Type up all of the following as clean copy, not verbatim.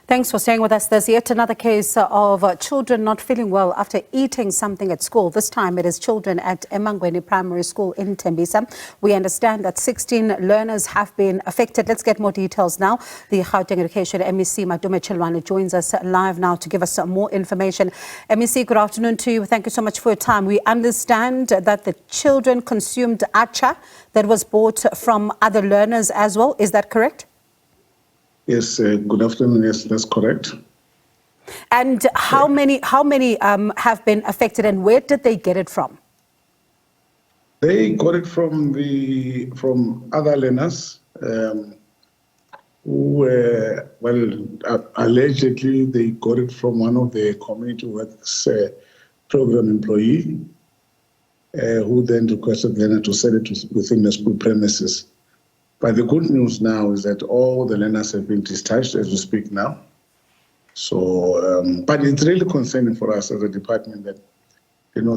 Thanks for staying with us. There's yet another case of children not feeling well after eating something at school. This time it is children at Emangweni Primary School in Tembisa. We understand that 16 learners have been affected. Let's get more details now. The Gauteng Education MEC Matome Chiloane joins us live now to give us some more information. MEC, good afternoon to you. Thank you so much for your time. We understand that the children consumed acha that was bought from other learners as well. Is that correct? Yes, good afternoon. Yes, that's correct. And how many have been affected, and where did they get it from? They got it from other learners who were, allegedly they got it from one of the community works program employee who then requested the learner to sell it within the school premises. But the good news now is that all the learners have been discharged as we speak now. So, but it's really concerning for us as a department that,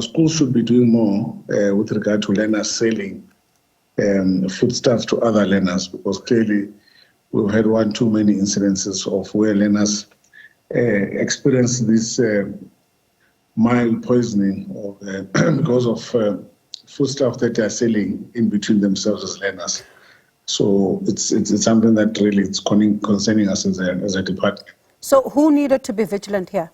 schools should be doing more with regard to learners selling foodstuffs to other learners, because clearly we've had one too many incidences of where learners experience this mild poisoning because of foodstuff that they are selling in between themselves as learners. So it's something that really is concerning us as a department. So who needed to be vigilant here?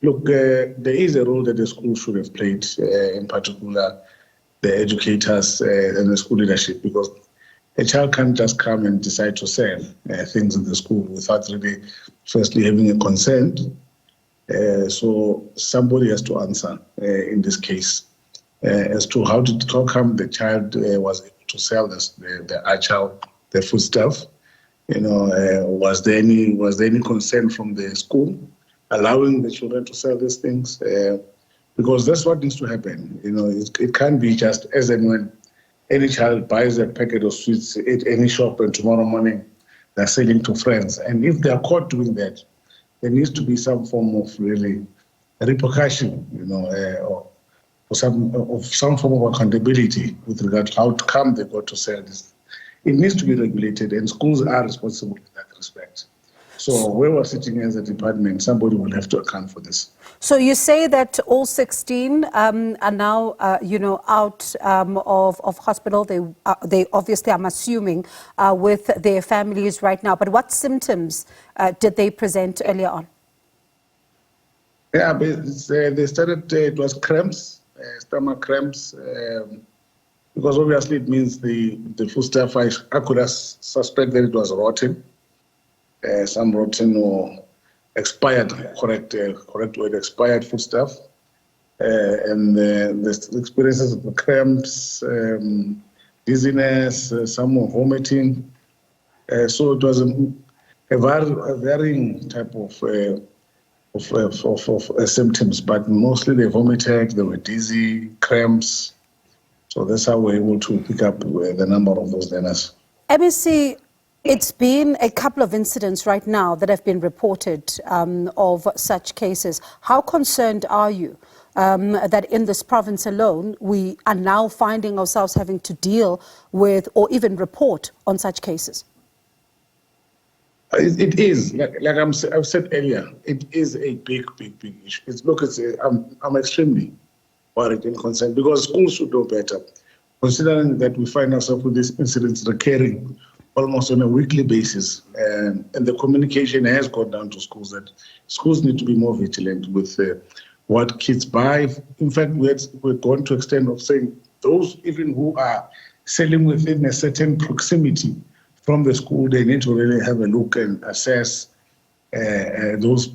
Look, there is a role that the school should have played, in particular the educators and the school leadership, because a child can't just come and decide to sell things in the school without really firstly having a consent. So somebody has to answer in this case. As to how come the child was able to sell the acha, the foodstuff. Was there any consent from the school allowing the children to sell these things? Because that's what needs to happen. It can't be just as and when any child buys a packet of sweets at any shop and tomorrow morning they're selling to friends. And if they are caught doing that, there needs to be some form of really repercussion, or some form of accountability with regard to how come they got to sell this. It needs to be regulated, and schools are responsible in that respect. So where we're sitting as a department, somebody will have to account for this. So you say that all 16 are now, out of hospital. They obviously, I'm assuming, with their families right now. But what symptoms did they present earlier on? Yeah, they started, it was cramps. Stomach cramps, because obviously it means the foodstuff, I could have suspected it was rotten, some rotten or expired, correct word, expired foodstuff, and the experiences of the cramps, dizziness, some more vomiting. So it was a varying type of symptoms, but mostly they vomited, they were dizzy, cramps. So that's how we're able to pick up the number of those learners. MEC, it's been a couple of incidents right now that have been reported of such cases. How concerned are you that in this province alone, we are now finding ourselves having to deal with or even report on such cases? It is, like I've said earlier, it is a big issue. I'm extremely worried and concerned, because schools should know better, considering that we find ourselves with these incidents recurring almost on a weekly basis, and the communication has gone down to schools that schools need to be more vigilant with what kids buy. In fact, we're going to extent of saying those even who are selling within a certain proximity from the school, they need to really have a look and assess those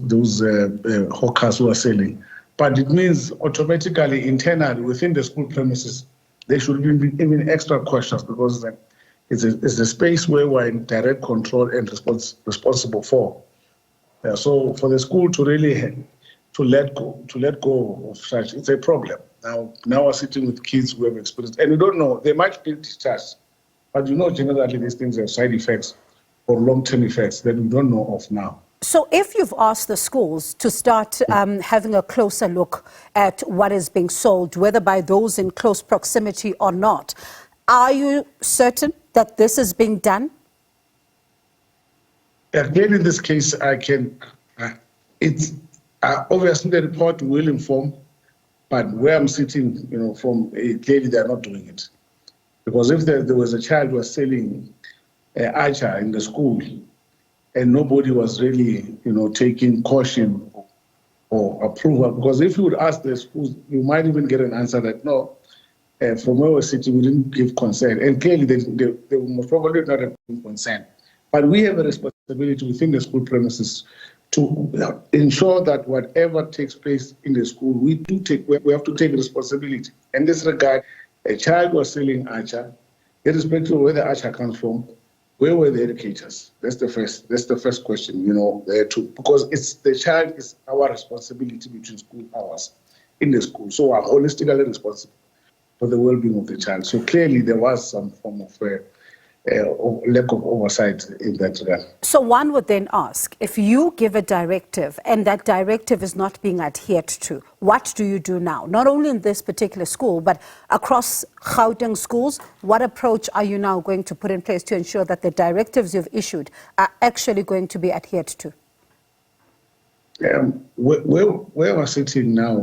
hawkers who are selling. But it means automatically, internally, within the school premises, they should be even extra cautious, because it's a space where we're in direct control and responsible for. So for the school to really let go of such, it's a problem. Now we're sitting with kids who have experienced, and we don't know, they might be discharged. But generally these things have side effects or long-term effects that we don't know of now. So if you've asked the schools to start having a closer look at what is being sold, whether by those in close proximity or not, are you certain that this is being done? Again, in this case, I can. It's obviously the report will inform, but where I'm sitting, from clearly they are not doing it, because if there was a child who was selling archer in the school, and nobody was really, taking caution or approval, because if you would ask the schools, you might even get an answer that no. From where we're sitting, we didn't give consent, and clearly they most probably not have given consent. But we have a responsibility within the school premises to ensure that whatever takes place in the school, we have to take responsibility. In this regard, a child was selling archer, irrespective of where the archer comes from, where were the educators? That's the first question, because it's the child is our responsibility between school hours in the school. So we're holistically responsible for the well-being of the child. So clearly there was some form of lack of oversight in that regard. So one would then ask, if you give a directive and that directive is not being adhered to, what do you do now? Not only in this particular school, but across Gauteng schools, what approach are you now going to put in place to ensure that the directives you've issued are actually going to be adhered to? Where we're sitting now,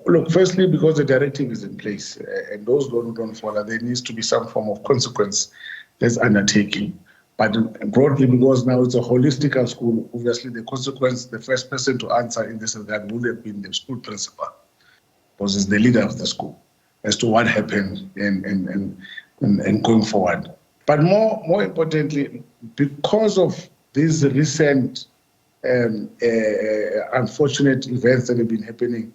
look, firstly, because the directive is in place and those who don't follow, there needs to be some form of consequence that's undertaken. But broadly, because now it's a holistic school, obviously the consequence, the first person to answer in this regard would have been the school principal, because it's the leader of the school, as to what happened and going forward. But more importantly, because of these recent unfortunate events that have been happening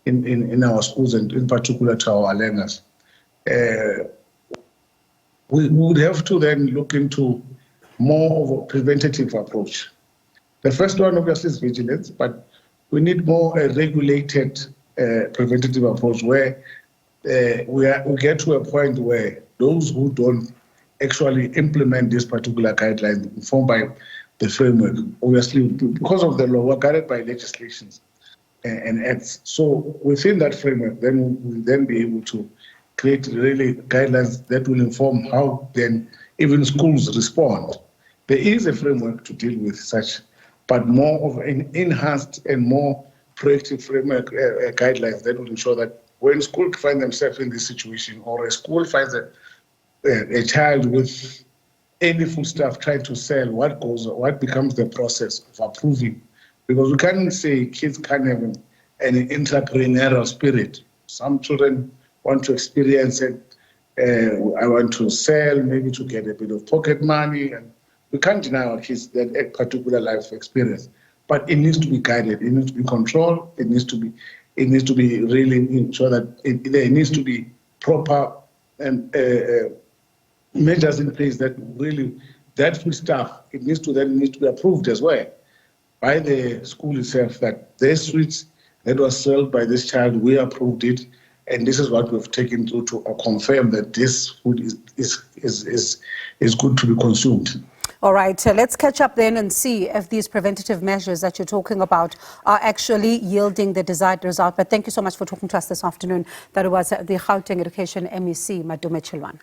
in our schools, and in particular to our learners, we would have to then look into more of a preventative approach. The first one obviously is vigilance, but we need more a regulated preventative approach where we get to a point where those who don't actually implement this particular guideline informed by the framework, obviously because of the law, we're guided by legislations and acts. So within that framework, then we'll then be able to create really guidelines that will inform how then even schools respond. There is a framework to deal with such, but more of an enhanced and more proactive framework guidelines that will ensure that when schools find themselves in this situation, or a school finds a child with any foodstuff trying to sell, what becomes the process of approving? Because we can't say kids can't have an entrepreneurial spirit. Some children want to experience it. I want to sell, maybe to get a bit of pocket money, and we can't deny our kids that particular life experience. But it needs to be guided. It needs to be controlled. It needs to be really ensure that there needs to be proper measures in place that really that food stuff it needs to be approved as well by the school itself, that this sweets that was sold by this child, we approved it, and this is what we've taken through to confirm that this food is good to be consumed. All right, so let's catch up then and see if these preventative measures that you're talking about are actually yielding the desired result. But thank you so much for talking to us this afternoon. That was the Gauteng Education MEC, Matome Chiloane.